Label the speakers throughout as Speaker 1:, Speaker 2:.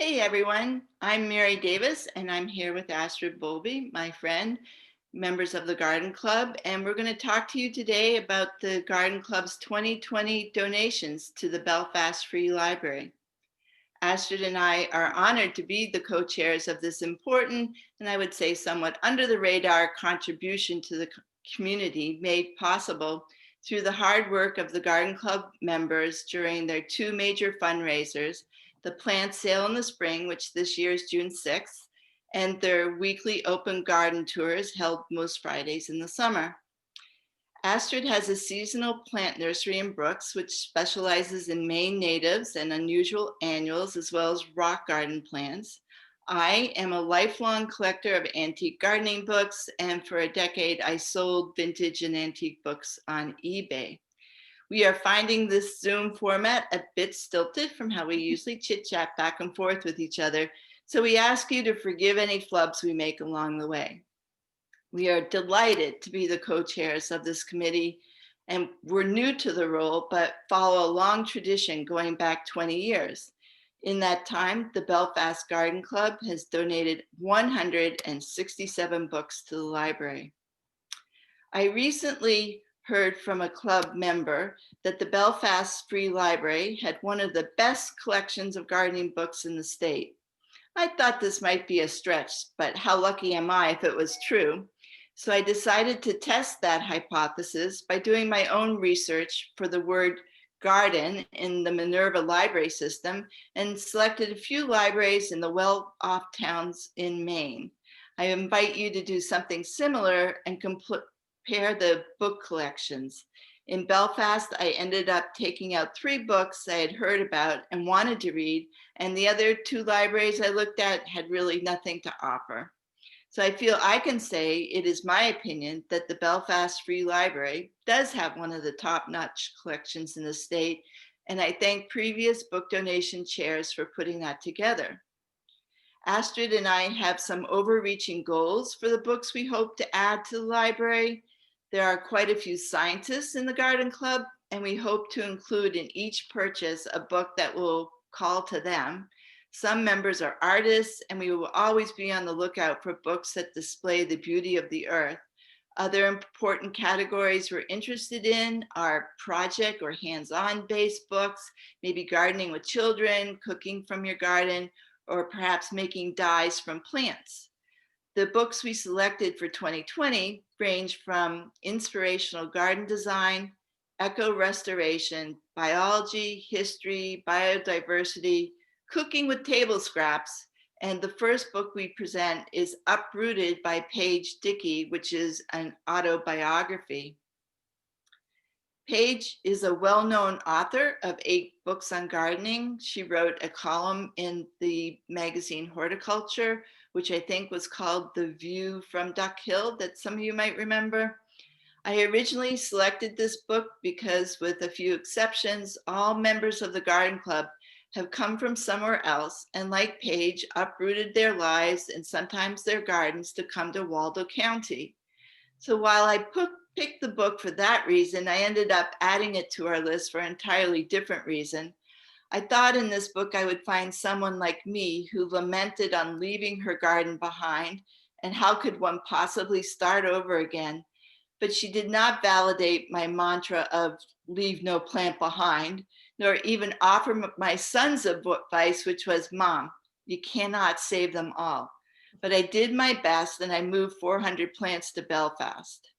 Speaker 1: Hey everyone, I'm Mary Davis and I'm here with Astrid Bowlby, my friend, members of the Garden Club, and we're going to talk to you today about the Garden Club's 2020 donations to the Belfast Free Library. Astrid and I are honored to be the co-chairs of this important and I would say somewhat under the radar contribution to the community made possible through the hard work of the Garden Club members during their two major fundraisers, the plant sale in the spring, which this year is June 6th, and their weekly open garden tours held most Fridays in the summer. Astrid has a seasonal plant nursery in Brooks, which specializes in Maine natives and unusual annuals, as well as rock garden plants. I am a lifelong collector of antique gardening books, and for a decade, I sold vintage and antique books on eBay. We are finding this Zoom format a bit stilted from how we usually chit chat back and forth with each other, so we ask you to forgive any flubs we make along the way. We are delighted to be the co-chairs of this committee, and we're new to the role, but follow a long tradition going back 20 years. In that time, the Belfast Garden Club has donated 167 books to the library. I recently heard from a club member that the Belfast Free Library had one of the best collections of gardening books in the state. I thought this might be a stretch, but how lucky am I if it was true? So I decided to test that hypothesis by doing my own research for the word garden in the Minerva library system and selected a few libraries in the well-off towns in Maine. I invite you to do something similar and compare the book collections. In Belfast, I ended up taking out 3 books I had heard about and wanted to read, and the other 2 libraries I looked at had really nothing to offer. So I feel I can say it is my opinion that the Belfast Free Library does have one of the top-notch collections in the state, and I thank previous book donation chairs for putting that together. Astrid and I have some overreaching goals for the books we hope to add to the library. There are quite a few scientists in the Garden Club, and we hope to include in each purchase a book that will call to them. Some members are artists, and we will always be on the lookout for books that display the beauty of the earth. Other important categories we're interested in are project or hands-on based books, maybe gardening with children, cooking from your garden, or perhaps making dyes from plants. The books we selected for 2020 range from inspirational garden design, eco restoration, biology, history, biodiversity, cooking with table scraps, and the first book we present is Uprooted by Paige Dickey, which is an autobiography. Paige is a well-known author of 8 books on gardening. She wrote a column in the magazine Horticulture, which I think was called The View from Duck Hill, that some of you might remember. I originally selected this book because, with a few exceptions, all members of the Garden Club have come from somewhere else and, like Paige, uprooted their lives and sometimes their gardens to come to Waldo County. So while I picked the book for that reason, I ended up adding it to our list for an entirely different reason. I thought in this book I would find someone like me who lamented on leaving her garden behind and how could one possibly start over again. But she did not validate my mantra of leave no plant behind, nor even offer my son's advice, which was, Mom, you cannot save them all. But I did my best and I moved 400 plants to Belfast.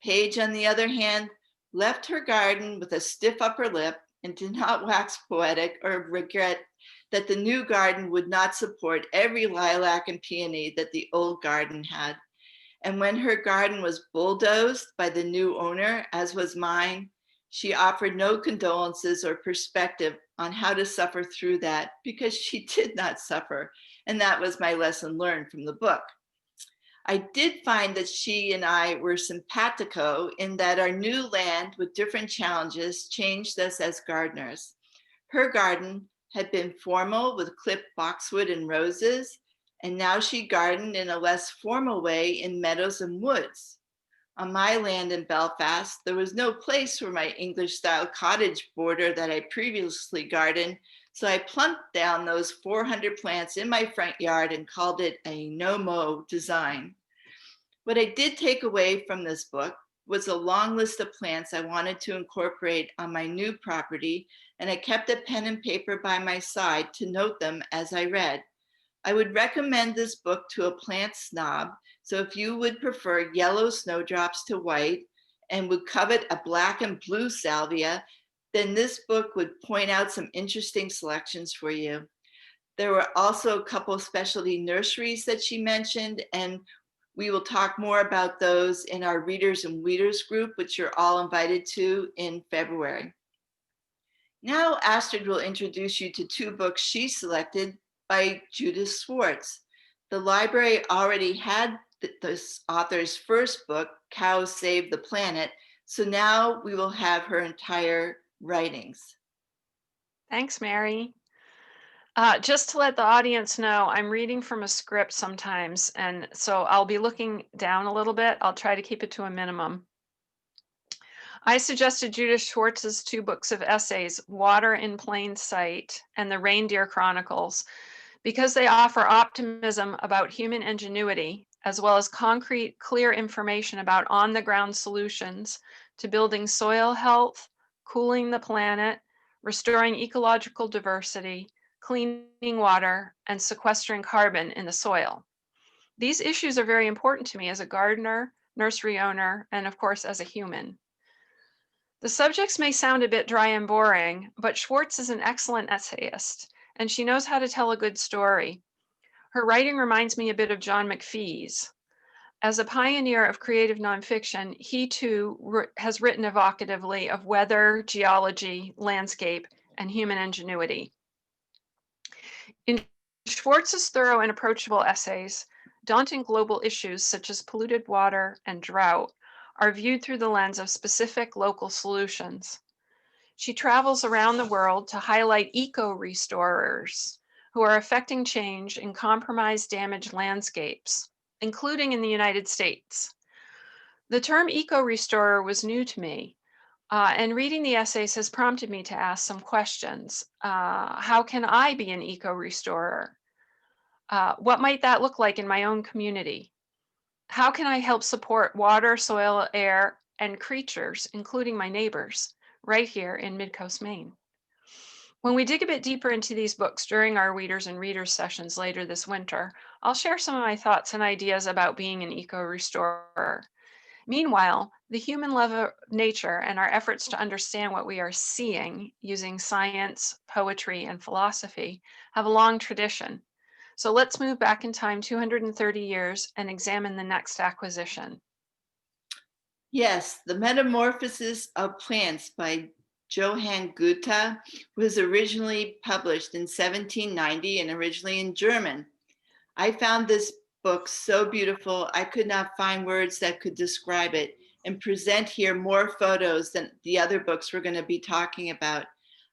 Speaker 1: Paige, on the other hand, left her garden with a stiff upper lip and did not wax poetic or regret that the new garden would not support every lilac and peony that the old garden had. And when her garden was bulldozed by the new owner, as was mine, she offered no condolences or perspective on how to suffer through that because she did not suffer. And that was my lesson learned from the book. I did find that she and I were simpatico in that our new land with different challenges changed us as gardeners. Her garden had been formal with clipped boxwood and roses, and now she gardened in a less formal way in meadows and woods. On my land in Belfast, there was no place for my English-style cottage border that I previously gardened, So I plunked down those 400 plants in my front yard and called it a no-mow design. What I did take away from this book was a long list of plants I wanted to incorporate on my new property, and I kept a pen and paper by my side to note them as I read. I would recommend this book to a plant snob. So if you would prefer yellow snowdrops to white and would covet a black and blue salvia, then this book would point out some interesting selections for you. There were also a couple of specialty nurseries that she mentioned, and we will talk more about those in our Readers and Weeders group, which you're all invited to in February. Now Astrid will introduce you to two books she selected by Judith Swartz. The library already had this author's first book, Cows Save the Planet, so now we will have her entire writings.
Speaker 2: Thanks, Mary. Just to let the audience know, I'm reading from a script sometimes, and so I'll be looking down a little bit. I'll try to keep it to a minimum. I suggested Judith Schwartz's two books of essays, Water in Plain Sight and the Reindeer Chronicles, because they offer optimism about human ingenuity, as well as concrete, clear information about on-the-ground solutions to building soil health, cooling the planet, restoring ecological diversity, cleaning water, and sequestering carbon in the soil. These issues are very important to me as a gardener, nursery owner, and of course, as a human. The subjects may sound a bit dry and boring, but Schwartz is an excellent essayist, and she knows how to tell a good story. Her writing reminds me a bit of John McPhee's. As a pioneer of creative nonfiction, he too has written evocatively of weather, geology, landscape, and human ingenuity. In Schwartz's thorough and approachable essays, daunting global issues such as polluted water and drought are viewed through the lens of specific local solutions. She travels around the world to highlight eco-restorers who are affecting change in compromised, damaged landscapes, including in the United States. The term eco-restorer was new to me, and reading the essays has prompted me to ask some questions. How can I be an eco-restorer? What might that look like in my own community? How can I help support water, soil, air, and creatures, including my neighbors, right here in Midcoast, Maine? When we dig a bit deeper into these books during our Weeders and Readers sessions later this winter, I'll share some of my thoughts and ideas about being an eco-restorer. Meanwhile, the human love of nature and our efforts to understand what we are seeing using science, poetry, and philosophy have a long tradition. So let's move back in time 230 years and examine the next acquisition.
Speaker 1: Yes, The Metamorphosis of Plants by Johann Goethe was originally published in 1790 and originally in German. I found this book so beautiful, I could not find words that could describe it and present here more photos than the other books we're going to be talking about.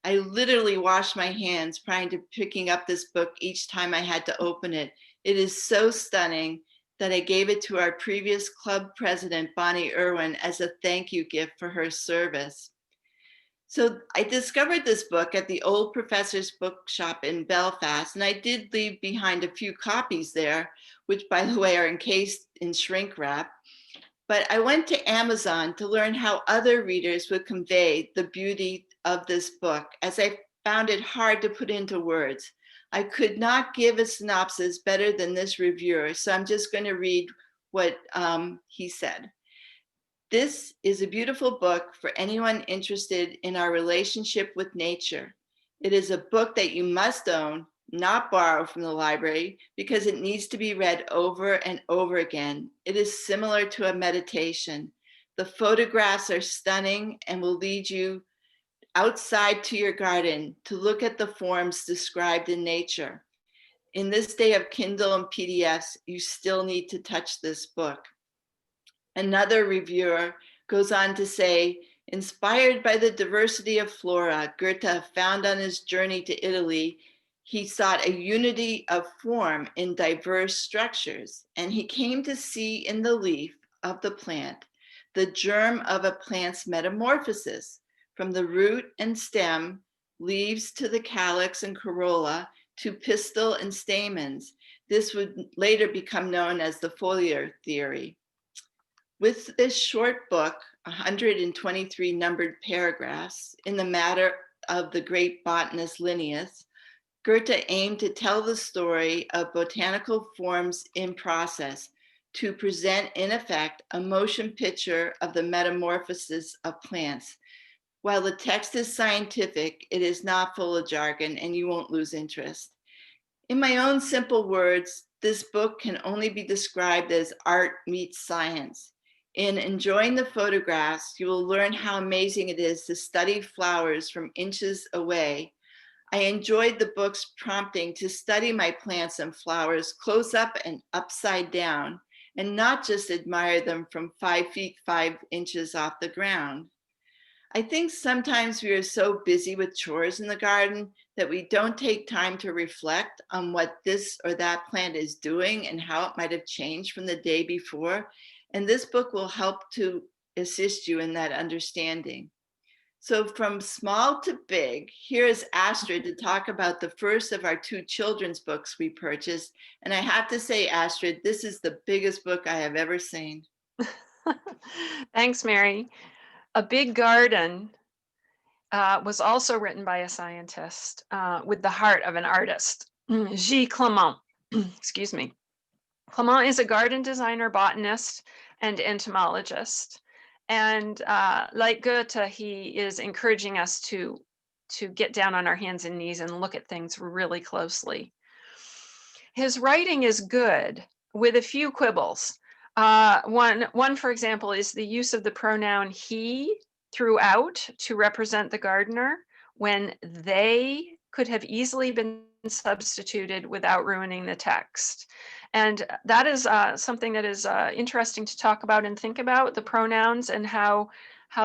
Speaker 1: I literally washed my hands prior to picking up this book each time I had to open it. It is so stunning that I gave it to our previous club president, Bonnie Irwin, as a thank you gift for her service. So I discovered this book at the old professor's bookshop in Belfast, and I did leave behind a few copies there, which by the way are encased in shrink wrap. But I went to Amazon to learn how other readers would convey the beauty of this book, as I found it hard to put into words. I could not give a synopsis better than this reviewer, so I'm just going to read what he said. This is a beautiful book for anyone interested in our relationship with nature. It is a book that you must own, not borrow from the library, because it needs to be read over and over again. It is similar to a meditation. The photographs are stunning and will lead you outside to your garden to look at the forms described in nature. In this day of Kindle and PDFs, you still need to touch this book. Another reviewer goes on to say, inspired by the diversity of flora Goethe found on his journey to Italy, he sought a unity of form in diverse structures, and he came to see in the leaf of the plant the germ of a plant's metamorphosis from the root and stem leaves to the calyx and corolla to pistil and stamens. This would later become known as the foliar theory. With this short book, 123 numbered paragraphs, in the matter of the great botanist Linnaeus, Goethe aimed to tell the story of botanical forms in process, to present, in effect, a motion picture of the metamorphosis of plants. While the text is scientific, it is not full of jargon and you won't lose interest. In my own simple words, this book can only be described as art meets science. In enjoying the photographs, you will learn how amazing it is to study flowers from inches away. I enjoyed the book's prompting to study my plants and flowers close up and upside down, and not just admire them from 5 feet 5 inches off the ground. I think sometimes we are so busy with chores in the garden that we don't take time to reflect on what this or that plant is doing and how it might have changed from the day before. And this book will help to assist you in that understanding. So from small to big, here is Astrid to talk about the first of our 2 children's books we purchased. And I have to say, Astrid, this is the biggest book I have ever seen.
Speaker 2: Thanks, Mary. A Big Garden was also written by a scientist with the heart of an artist, G. Clement. Excuse me. Clement is a garden designer, botanist, and entomologist. And like Goethe, he is encouraging us to get down on our hands and knees and look at things really closely. His writing is good with a few quibbles. One, for example, is the use of the pronoun he throughout to represent the gardener when they could have easily been substituted without ruining the text. And that is something that is interesting to talk about and think about, the pronouns and how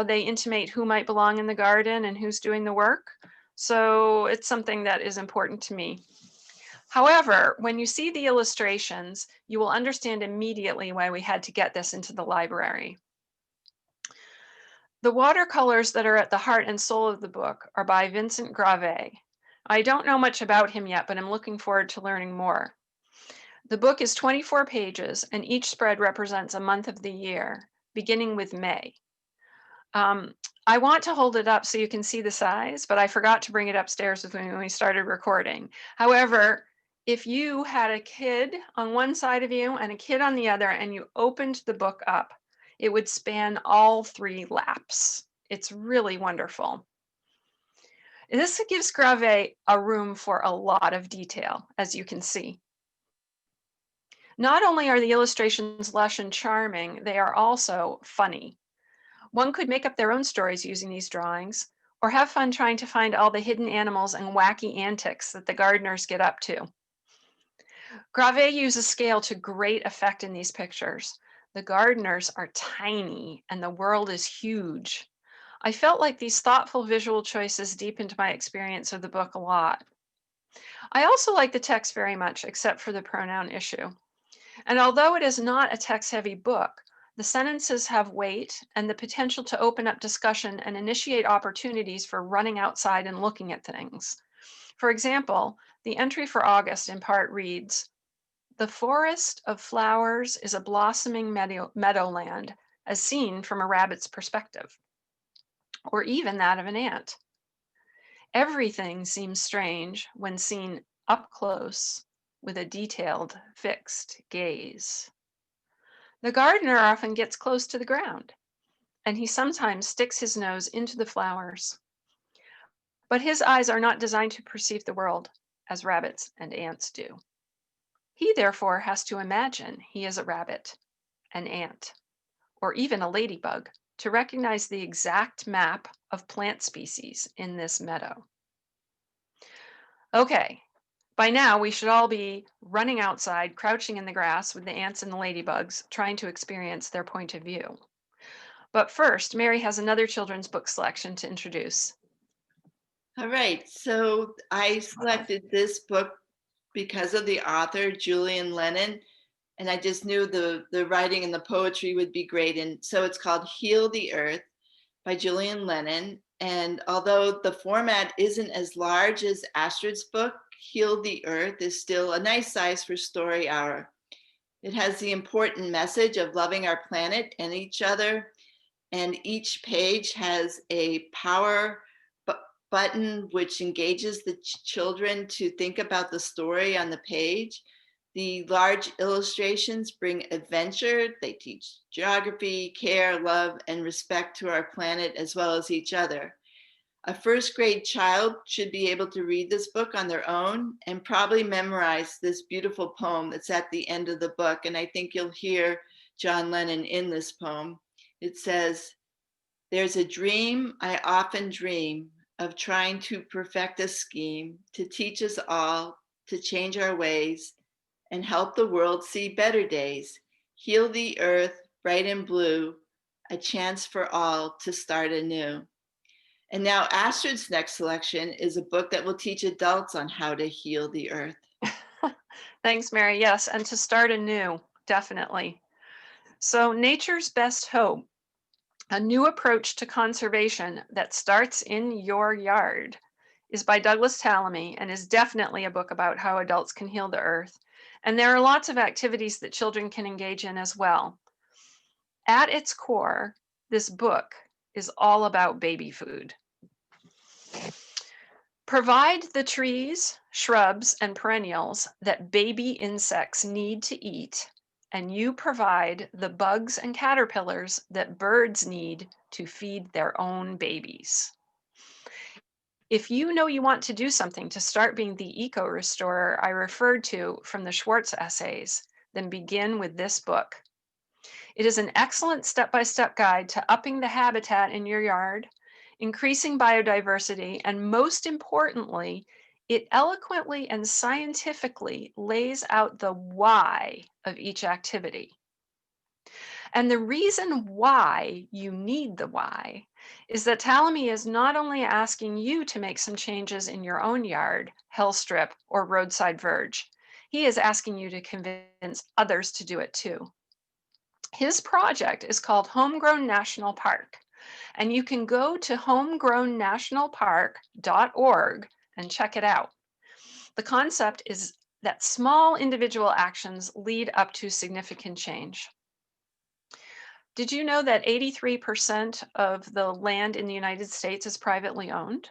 Speaker 2: they intimate who might belong in the garden and who's doing the work. So it's something that is important to me. However, when you see the illustrations, you will understand immediately why we had to get this into the library. The watercolors that are at the heart and soul of the book are by Vincent Gravé. I don't know much about him yet, but I'm looking forward to learning more. The book is 24 pages, and each spread represents a month of the year, beginning with May. I want to hold it up so you can see the size, but I forgot to bring it upstairs with me when we started recording. However, if you had a kid on one side of you and a kid on the other, and you opened the book up, it would span all 3 laps. It's really wonderful. This gives Gravé a room for a lot of detail, as you can see. Not only are the illustrations lush and charming, they are also funny. One could make up their own stories using these drawings, or have fun trying to find all the hidden animals and wacky antics that the gardeners get up to. Gravé uses scale to great effect in these pictures. The gardeners are tiny and the world is huge. I felt like these thoughtful visual choices deepened my experience of the book a lot. I also like the text very much, except for the pronoun issue. And although it is not a text-heavy book, the sentences have weight and the potential to open up discussion and initiate opportunities for running outside and looking at things. For example, the entry for August in part reads, "The forest of flowers is a blossoming meadowland, as seen from a rabbit's perspective, or even that of an ant. Everything seems strange when seen up close with a detailed, fixed gaze. The gardener often gets close to the ground, and he sometimes sticks his nose into the flowers. But his eyes are not designed to perceive the world as rabbits and ants do. He therefore has to imagine he is a rabbit, an ant, or even a ladybug to recognize the exact map of plant species in this meadow." Okay, by now we should all be running outside, crouching in the grass with the ants and the ladybugs, trying to experience their point of view. But first, Mary has another children's book selection to introduce.
Speaker 1: All right, so I selected this book because of the author, Julian Lennon, and I just knew the writing and the poetry would be great. And so it's called Heal the Earth by Julian Lennon. And although the format isn't as large as Astrid's book, Heal the Earth is still a nice size for Story Hour. It has the important message of loving our planet and each other, and each page has a power button which engages the children to think about the story on the page. The large illustrations bring adventure. They teach geography, care, love, and respect to our planet as well as each other. A first grade child should be able to read this book on their own and probably memorize this beautiful poem that's at the end of the book. And I think you'll hear John Lennon in this poem. It says, "There's a dream I often dream of trying to perfect a scheme to teach us all to change our ways and help the world see better days, heal the earth bright and blue, a chance for all to start anew." And now Astrid's next selection is a book that will teach adults on how to heal the earth.
Speaker 2: Thanks, Mary. Yes, and to start anew, definitely. So, Nature's Best Hope, a new approach to conservation that starts in your yard, is by Douglas Tallamy and is definitely a book about how adults can heal the earth. And there are lots of activities that children can engage in as well. At its core, this book is all about baby food. Provide the trees, shrubs, and perennials that baby insects need to eat, and you provide the bugs and caterpillars that birds need to feed their own babies. If you know you want to do something to start being the eco-restorer I referred to from the Schwartz essays, then begin with this book. It is an excellent step-by-step guide to upping the habitat in your yard, increasing biodiversity, and most importantly, it eloquently and scientifically lays out the why of each activity. And the reason why you need the why is that Tallamy is not only asking you to make some changes in your own yard, hell strip, or roadside verge, he is asking you to convince others to do it too. His project is called Homegrown National Park, and you can go to homegrownnationalpark.org and check it out. The concept is that small individual actions lead up to significant change. Did you know that 83% of the land in the United States is privately owned?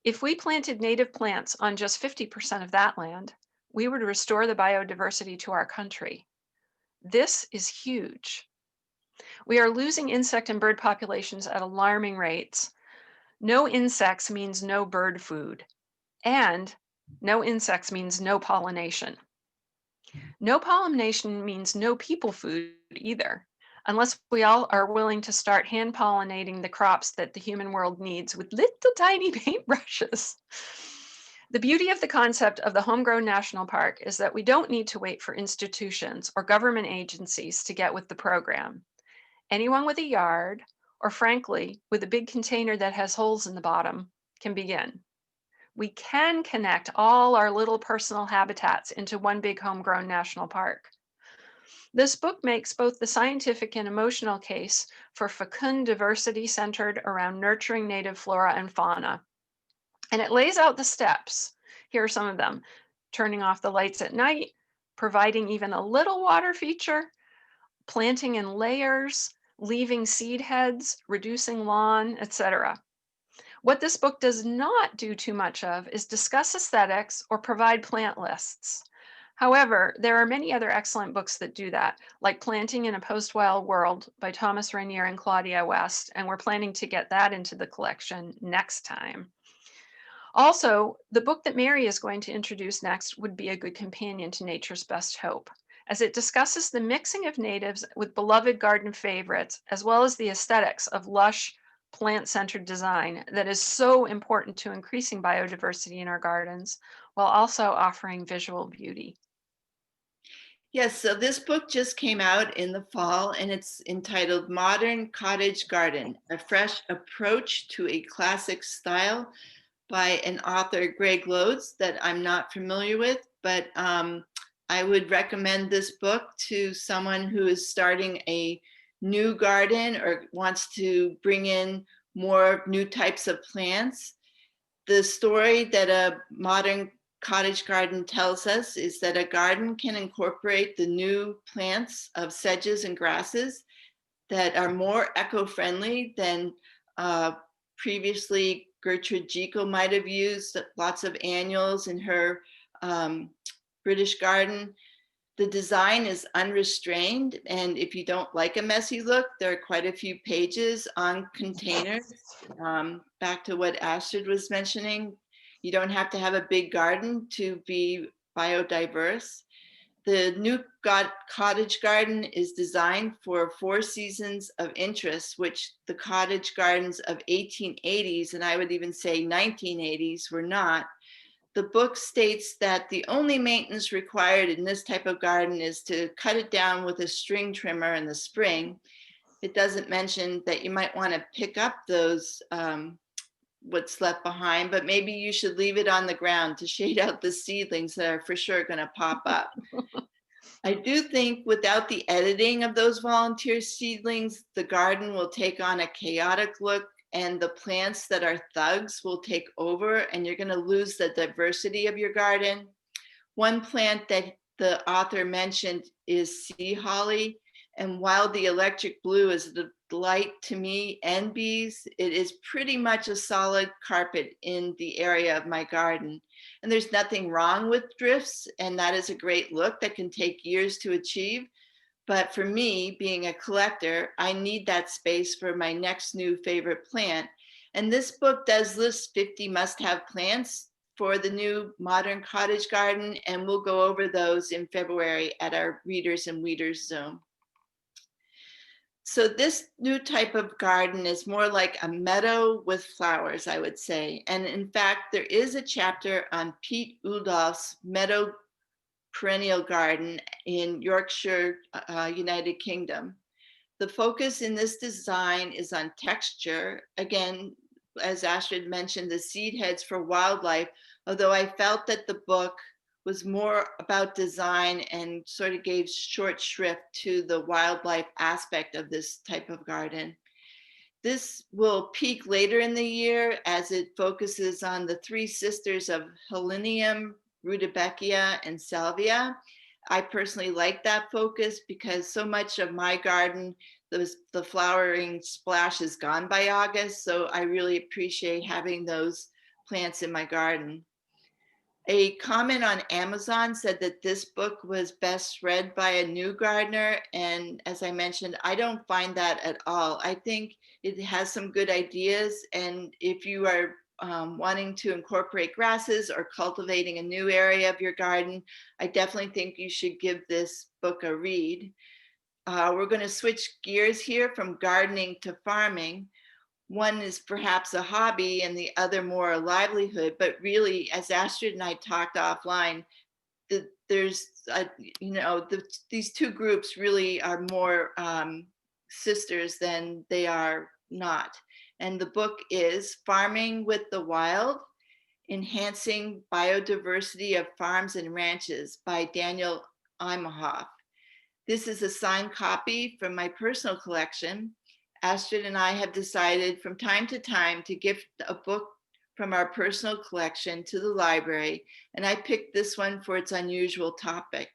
Speaker 2: If we planted native plants on just 50% of that land, we would restore the biodiversity to our country. This is huge. We are losing insect and bird populations at alarming rates. No insects means no bird food, and no insects means no pollination. No pollination means no people food either, unless we all are willing to start hand pollinating the crops that the human world needs with little tiny paintbrushes. The beauty of the concept of the Homegrown National Park is that we don't need to wait for institutions or government agencies to get with the program. Anyone with a yard, or frankly, with a big container that has holes in the bottom, can begin. We can connect all our little personal habitats into one big homegrown national park. This book makes both the scientific and emotional case for fecund diversity centered around nurturing native flora and fauna. And it lays out the steps. Here are some of them: turning off the lights at night, providing even a little water feature, planting in layers, leaving seed heads, reducing lawn, etc. What this book does not do too much of is discuss aesthetics or provide plant lists. However, there are many other excellent books that do that, like Planting in a Post-Wild World by Thomas Reindeer and Claudia West, and we're planning to get that into the collection next time. Also, the book that Mary is going to introduce next would be a good companion to Nature's Best Hope, as it discusses the mixing of natives with beloved garden favorites, as well as the aesthetics of lush, plant-centered design that is so important to increasing biodiversity in our gardens, while also offering visual beauty.
Speaker 1: Yes, so this book just came out in the fall and it's entitled Modern Cottage Garden, a fresh approach to a classic style by an author, Greg Lodes, that I'm not familiar with, but I would recommend this book to someone who is starting a new garden or wants to bring in more new types of plants. The story that a modern cottage garden tells us is that a garden can incorporate the new plants of sedges and grasses that are more eco-friendly than previously Gertrude Jekyll might have used lots of annuals in her British garden. The design is unrestrained, and if you don't like a messy look, there are quite a few pages on containers. Back to what Astrid was mentioning, you don't have to have a big garden to be biodiverse. The new cottage garden is designed for 4 seasons of interest, which the cottage gardens of 1880s, and I would even say 1980s, were not. The book states that the only maintenance required in this type of garden is to cut it down with a string trimmer in the spring. It doesn't mention that you might want to pick up those what's left behind, but maybe you should leave it on the ground to shade out the seedlings that are for sure going to pop up. I do think without the editing of those volunteer seedlings, the garden will take on a chaotic look, and the plants that are thugs will take over, and you're going to lose the diversity of your garden. One plant that the author mentioned is sea holly. And while the electric blue is the delight to me and bees, it is pretty much a solid carpet in the area of my garden. And there's nothing wrong with drifts, and that is a great look that can take years to achieve. But for me, being a collector, I need that space for my next new favorite plant. And this book does list 50 must-have plants for the new modern cottage garden, and we'll go over those in February at our Readers and Weeders Zoom. So this new type of garden is more like a meadow with flowers, I would say. And in fact, there is a chapter on Pete Udolph's Meadow Perennial Garden in Yorkshire, United Kingdom. The focus in this design is on texture. Again, as Astrid mentioned, the seed heads for wildlife, although I felt that the book was more about design and sort of gave short shrift to the wildlife aspect of this type of garden. This will peak later in the year as it focuses on the 3 sisters of Helenium, Rudbeckia, and Salvia. I personally like that focus because so much of my garden, the flowering splash is gone by August. So I really appreciate having those plants in my garden. A comment on Amazon said that this book was best read by a new gardener. And as I mentioned, I don't find that at all. I think it has some good ideas. And if you are wanting to incorporate grasses or cultivating a new area of your garden, I definitely think you should give this book a read. We're going to switch gears here from gardening to farming. One is perhaps a hobby and the other more a livelihood, but really, as Astrid and I talked offline, there's, these 2 groups really are more sisters than they are not. And the book is Farming with the Wild, Enhancing Biodiversity of Farms and Ranches by Daniel Imhoff. This is a signed copy from my personal collection. Astrid and I have decided from time to time to gift a book from our personal collection to the library, and I picked this one for its unusual topic.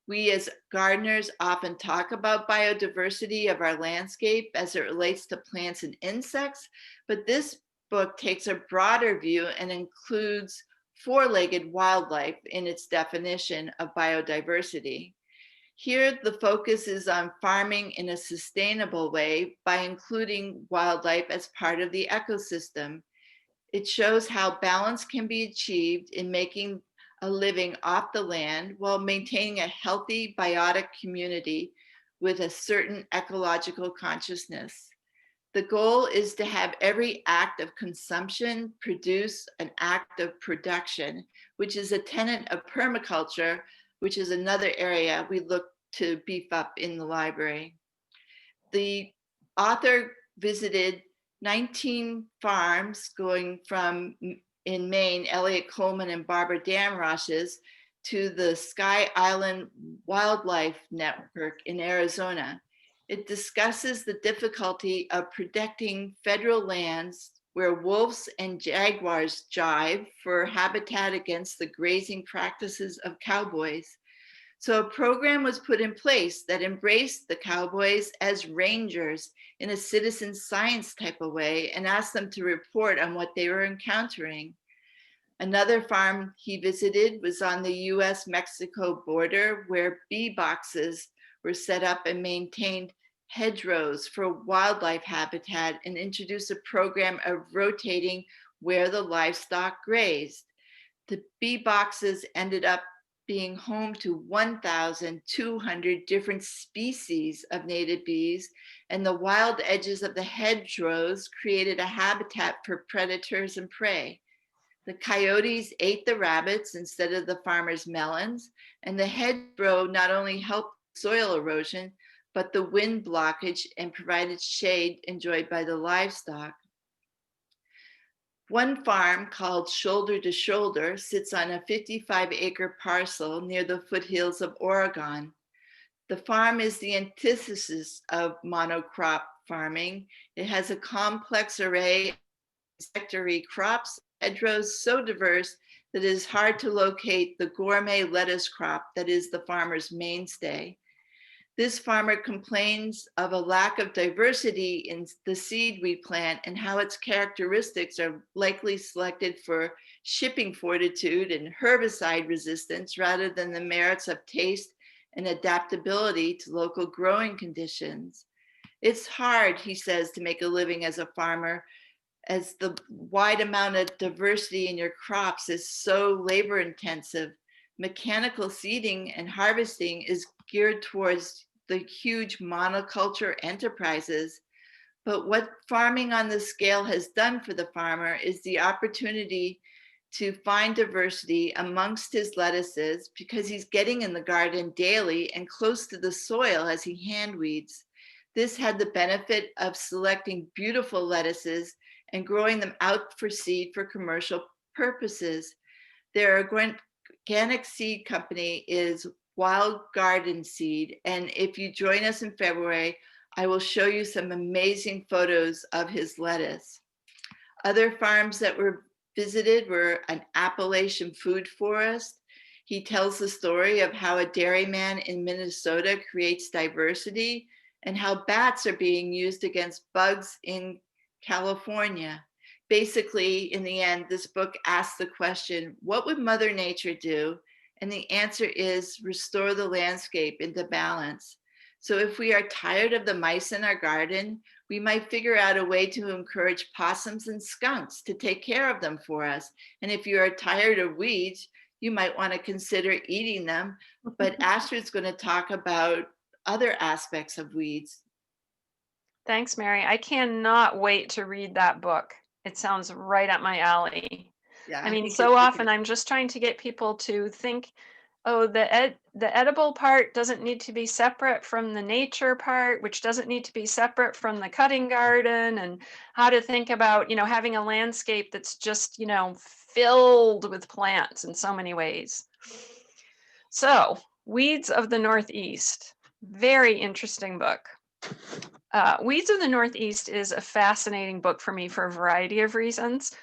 Speaker 1: We as gardeners often talk about biodiversity of our landscape as it relates to plants and insects, but this book takes a broader view and includes 4-legged wildlife in its definition of biodiversity. Here, the focus is on farming in a sustainable way by including wildlife as part of the ecosystem. It shows how balance can be achieved in making a living off the land while maintaining a healthy, biotic community with a certain ecological consciousness. The goal is to have every act of consumption produce an act of production, which is a tenet of permaculture, which is another area we look to beef up in the library. The author visited 19 farms going from, in Maine, Elliott Coleman and Barbara Damrosch's, to the Sky Island Wildlife Network in Arizona. It discusses the difficulty of protecting federal lands where wolves and jaguars jive for habitat against the grazing practices of cowboys. So a program was put in place that embraced the cowboys as rangers in a citizen science type of way and asked them to report on what they were encountering. Another farm he visited was on the US-Mexico border where bee boxes were set up and maintained hedgerows for wildlife habitat and introduced a program of rotating where the livestock grazed. The bee boxes ended up being home to 1,200 different species of native bees, and the wild edges of the hedgerows created a habitat for predators and prey. The coyotes ate the rabbits instead of the farmers' melons, and the hedgerow not only helped soil erosion, but the wind blockage and provided shade enjoyed by the livestock. One farm called Shoulder to Shoulder sits on a 55-acre parcel near the foothills of Oregon. The farm is the antithesis of monocrop farming. It has a complex array of insectary crops, hedgerows so diverse that it is hard to locate the gourmet lettuce crop that is the farmer's mainstay. This farmer complains of a lack of diversity in the seed we plant and how its characteristics are likely selected for shipping fortitude and herbicide resistance rather than the merits of taste and adaptability to local growing conditions. It's hard, he says, to make a living as a farmer, as the wide amount of diversity in your crops is so labor intensive. Mechanical seeding and harvesting is geared towards the huge monoculture enterprises. But what farming on this scale has done for the farmer is the opportunity to find diversity amongst his lettuces because he's getting in the garden daily and close to the soil as he hand weeds. This had the benefit of selecting beautiful lettuces and growing them out for seed for commercial purposes. Their organic seed company is Wild Garden Seed. And if you join us in February, I will show you some amazing photos of his lettuce. Other farms that were visited were an Appalachian food forest. He tells the story of how a dairyman in Minnesota creates diversity and how bats are being used against bugs in California. Basically, in the end, this book asks the question, what would Mother Nature do? And the answer is restore the landscape into balance. So if we are tired of the mice in our garden, we might figure out a way to encourage possums and skunks to take care of them for us. And if you are tired of weeds, you might want to consider eating them. But Astrid's going to talk about other aspects of weeds.
Speaker 2: Thanks, Mary. I cannot wait to read that book. It sounds right up my alley.
Speaker 1: Yeah,
Speaker 2: I
Speaker 1: I
Speaker 2: mean,
Speaker 1: think
Speaker 2: so
Speaker 1: it's
Speaker 2: often I'm just trying to get people to think, oh, the edible part doesn't need to be separate from the nature part, which doesn't need to be separate from the cutting garden, and how to think about, having a landscape that's just, filled with plants in so many ways. So, Weeds of the Northeast, very interesting book. Weeds of the Northeast is a fascinating book for me for a variety of reasons.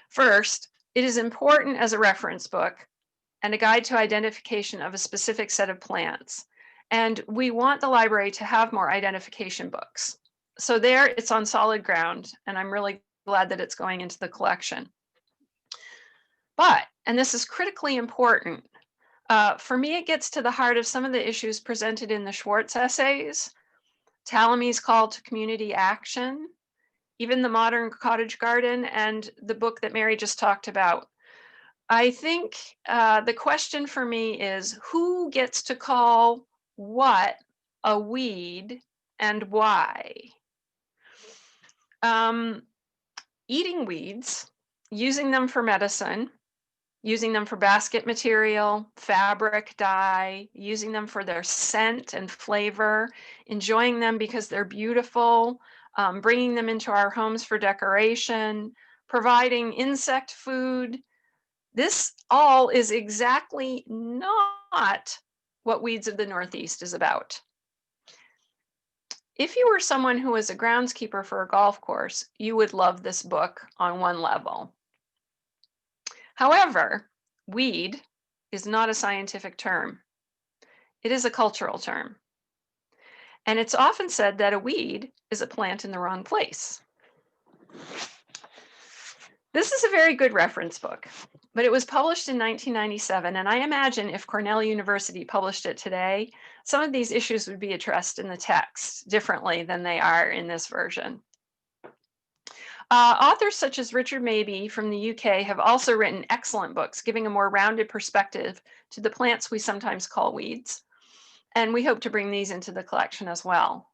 Speaker 2: First, it is important as a reference book and a guide to identification of a specific set of plants. And we want the library to have more identification books. So there, it's on solid ground, and I'm really glad that it's going into the collection. But, and this is critically important, for me, it gets to the heart of some of the issues presented in the Schwartz essays, Talamy's call to community action, even the modern cottage garden, and the book that Mary just talked about. I think the question for me is, who gets to call what a weed and why? Eating weeds, using them for medicine, using them for basket material, fabric, dye, using them for their scent and flavor, enjoying them because they're beautiful, bringing them into our homes for decoration, providing insect food. This all is exactly not what Weeds of the Northeast is about. If you were someone who was a groundskeeper for a golf course, you would love this book on one level. However, weed is not a scientific term. It is a cultural term. And it's often said that a weed is a plant in the wrong place. This is a very good reference book, but it was published in 1997, and I imagine if Cornell University published it today, some of these issues would be addressed in the text differently than they are in this version. Authors such as Richard Mabey from the UK have also written excellent books, giving a more rounded perspective to the plants we sometimes call weeds, and we hope to bring these into the collection as well.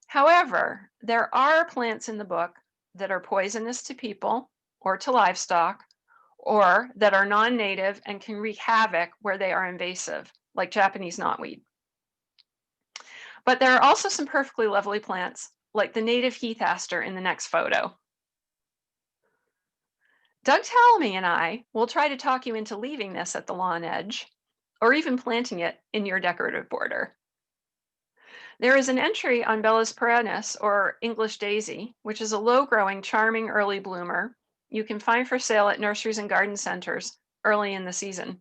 Speaker 2: However, there are plants in the book that are poisonous to people or to livestock, or that are non-native and can wreak havoc where they are invasive, like Japanese knotweed. But there are also some perfectly lovely plants, like the native heath aster in the next photo. Doug Talamy and I will try to talk you into leaving this at the lawn edge, or even planting it in your decorative border. There is an entry on Bellis perennis, or English daisy, which is a low-growing, charming early bloomer you can find for sale at nurseries and garden centers early in the season.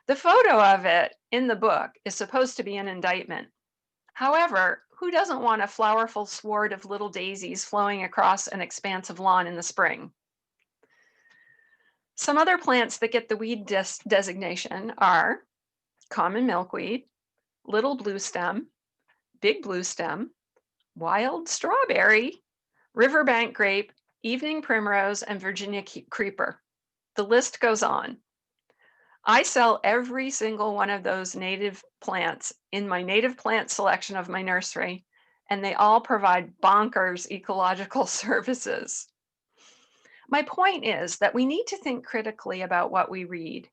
Speaker 2: The photo of it in the book is supposed to be an indictment. However, who doesn't want a flowerful sward of little daisies flowing across an expanse of lawn in the spring? Some other plants that get the weed designation are common milkweed, little bluestem, big bluestem, wild strawberry, riverbank grape, evening primrose, and Virginia creeper. The list goes on. I sell every single one of those native plants in my native plant selection of my nursery, and they all provide bonkers ecological services. My point is that we need to think critically about what we read,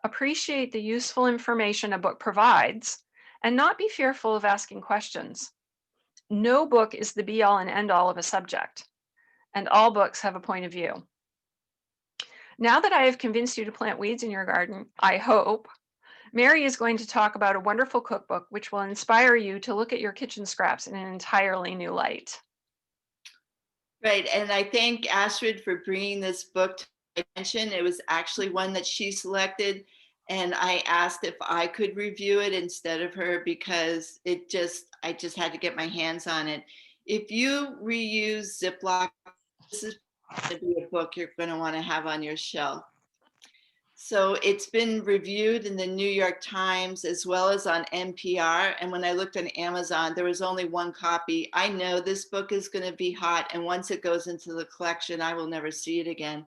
Speaker 2: appreciate the useful information a book provides, and not be fearful of asking questions. No book is the be-all and end-all of a subject, and all books have a point of view. Now that I have convinced you to plant weeds in your garden, I hope, Mary is going to talk about a wonderful cookbook which will inspire you to look at your kitchen scraps in an entirely new light.
Speaker 1: Right, and I thank Astrid for bringing this book to my attention. It was actually one that she selected, and I asked if I could review it instead of her because I just had to get my hands on it. If you reuse Ziploc, this is going to be a book you're going to want to have on your shelf. So it's been reviewed in the New York Times as well as on NPR. And when I looked on Amazon, there was only one copy. I know this book is going to be hot. And once it goes into the collection, I will never see it again.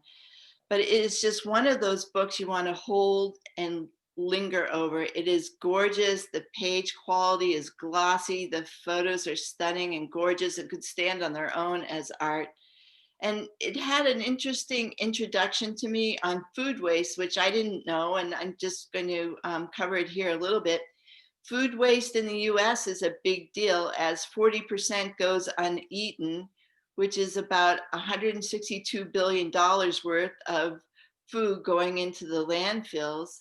Speaker 1: But it is just one of those books you want to hold and linger over. It is gorgeous. The page quality is glossy. The photos are stunning and gorgeous and could stand on their own as art. And it had an interesting introduction to me on food waste, which I didn't know, and I'm just going to cover it here a little bit. Food waste in the US is a big deal as 40% goes uneaten, which is about $162 billion worth of food going into the landfills.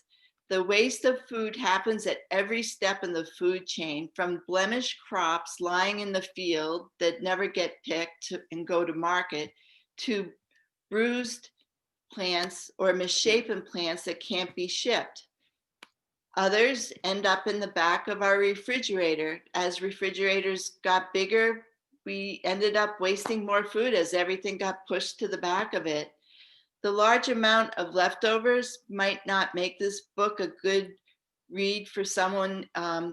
Speaker 1: The waste of food happens at every step in the food chain, from blemished crops lying in the field that never get picked and go to market, to bruised plants or misshapen plants that can't be shipped. Others end up in the back of our refrigerator. As refrigerators got bigger, we ended up wasting more food as everything got pushed to the back of it. The large amount of leftovers might not make this book a good read for someone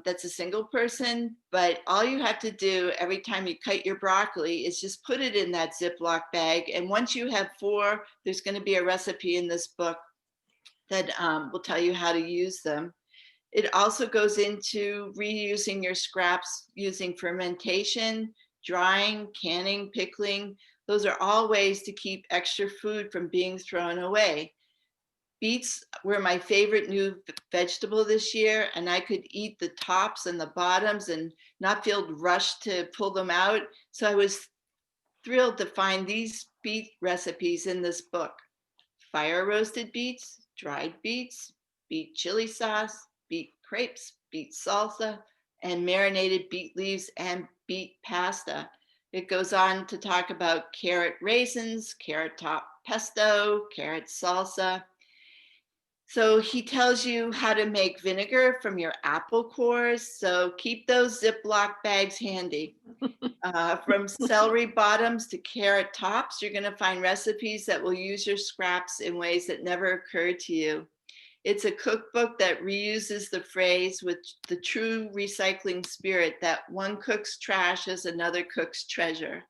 Speaker 1: that's a single person, but all you have to do every time you cut your broccoli is just put it in that Ziploc bag. And once you have 4, there's going to be a recipe in this book that will tell you how to use them. It also goes into reusing your scraps using fermentation, drying, canning, pickling. Those are all ways to keep extra food from being thrown away. Beets were my favorite new vegetable this year, and I could eat the tops and the bottoms and not feel rushed to pull them out. So I was thrilled to find these beet recipes in this book. Fire roasted beets, dried beets, beet chili sauce, beet crepes, beet salsa, and marinated beet leaves and beet pasta. It goes on to talk about carrot raisins, carrot top pesto, carrot salsa. So he tells you how to make vinegar from your apple cores. So keep those Ziploc bags handy. From celery bottoms to carrot tops, you're going to find recipes that will use your scraps in ways that never occurred to you. It's a cookbook that reuses the phrase with the true recycling spirit that one cook's trash is another cook's treasure.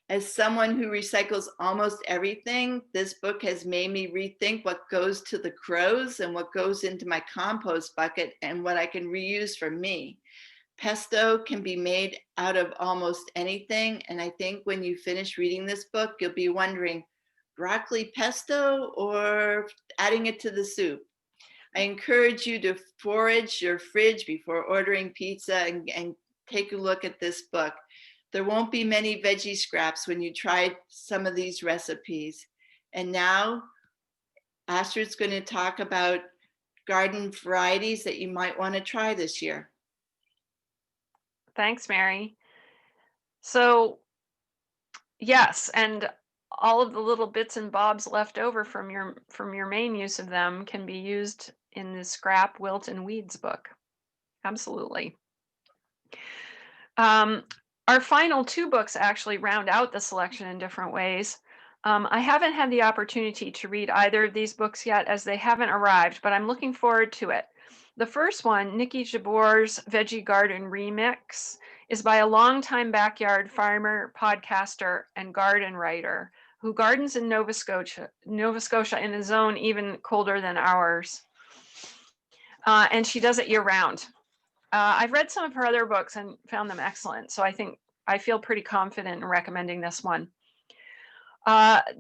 Speaker 1: As someone who recycles almost everything, this book has made me rethink what goes to the crows and what goes into my compost bucket and what I can reuse for me. Pesto can be made out of almost anything. And I think when you finish reading this book, you'll be wondering, broccoli pesto or adding it to the soup? I encourage you to forage your fridge before ordering pizza and take a look at this book. There won't be many veggie scraps when you try some of these recipes. And now Astrid's going to talk about garden varieties that you might want to try this year.
Speaker 2: Thanks, Mary. So yes, and all of the little bits and bobs left over from your main use of them can be used in the Scrap, Wilt, and Weeds book. Absolutely. Our final two books actually round out the selection in different ways. I haven't had the opportunity to read either of these books yet as they haven't arrived, but I'm looking forward to it. The first one, Nikki Jabor's Veggie Garden Remix, is by a longtime backyard farmer, podcaster, and garden writer who gardens in Nova Scotia in a zone even colder than ours. And she does it year round. I've read some of her other books and found them excellent, so I feel pretty confident in recommending this one.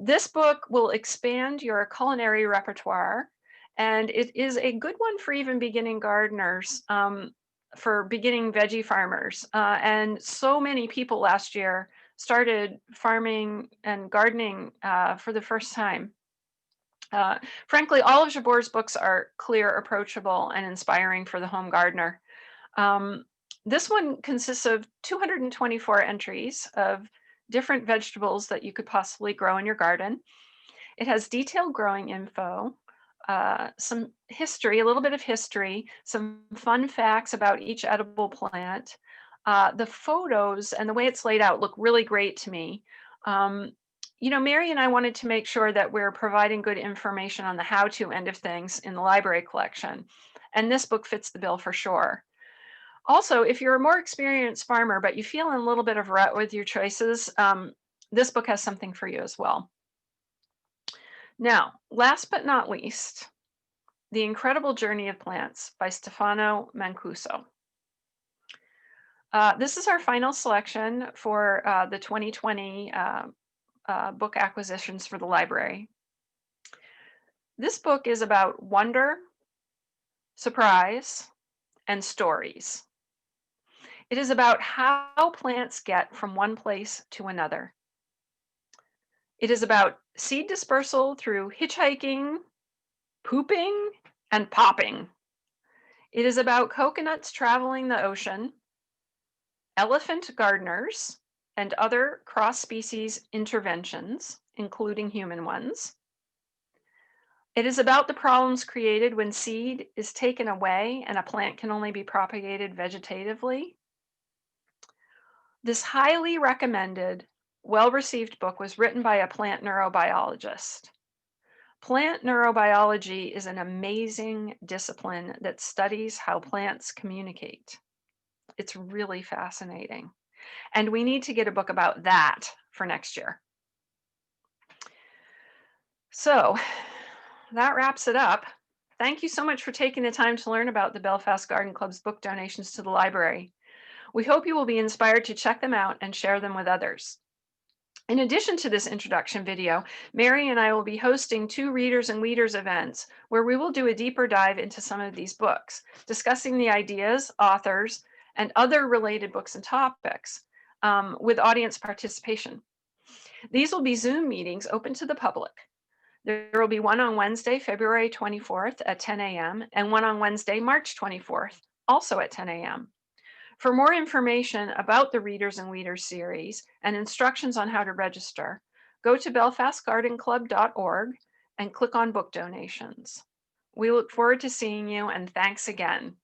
Speaker 2: This book will expand your culinary repertoire, and it is a good one for even beginning gardeners, for beginning veggie farmers. And so many people last year started farming and gardening for the first time. Frankly, all of Jabor's books are clear, approachable, and inspiring for the home gardener. This one consists of 224 entries of different vegetables that you could possibly grow in your garden. It has detailed growing info, some history, a little bit of history, some fun facts about each edible plant. The photos and the way it's laid out look really great to me. Mary and I wanted to make sure that we're providing good information on the how-to end of things in the library collection, and this book fits the bill for sure. Also, if you're a more experienced farmer, but you feel in a little bit of rut with your choices, this book has something for you as well. Now, last but not least, The Incredible Journey of Plants by Stefano Mancuso. This is our final selection for the 2020 book acquisitions for the library. This book is about wonder, surprise, and stories. It is about how plants get from one place to another. It is about seed dispersal through hitchhiking, pooping, and popping. It is about coconuts traveling the ocean, elephant gardeners, and other cross-species interventions, including human ones. It is about the problems created when seed is taken away and a plant can only be propagated vegetatively. This highly recommended, well-received book was written by a plant neurobiologist. Plant neurobiology is an amazing discipline that studies how plants communicate. It's really fascinating. And we need to get a book about that for next year. So that wraps it up. Thank you so much for taking the time to learn about the Belfast Garden Club's book donations to the library. We hope you will be inspired to check them out and share them with others. In addition to this introduction video, Mary and I will be hosting 2 Readers and Weeders events where we will do a deeper dive into some of these books, discussing the ideas, authors, and other related books and topics with audience participation. These will be Zoom meetings open to the public. There will be one on Wednesday, February 24th at 10 a.m. and one on Wednesday, March 24th, also at 10 a.m. For more information about the Readers and Leaders series and instructions on how to register, go to belfastgardenclub.org and click on book donations. We look forward to seeing you, and thanks again.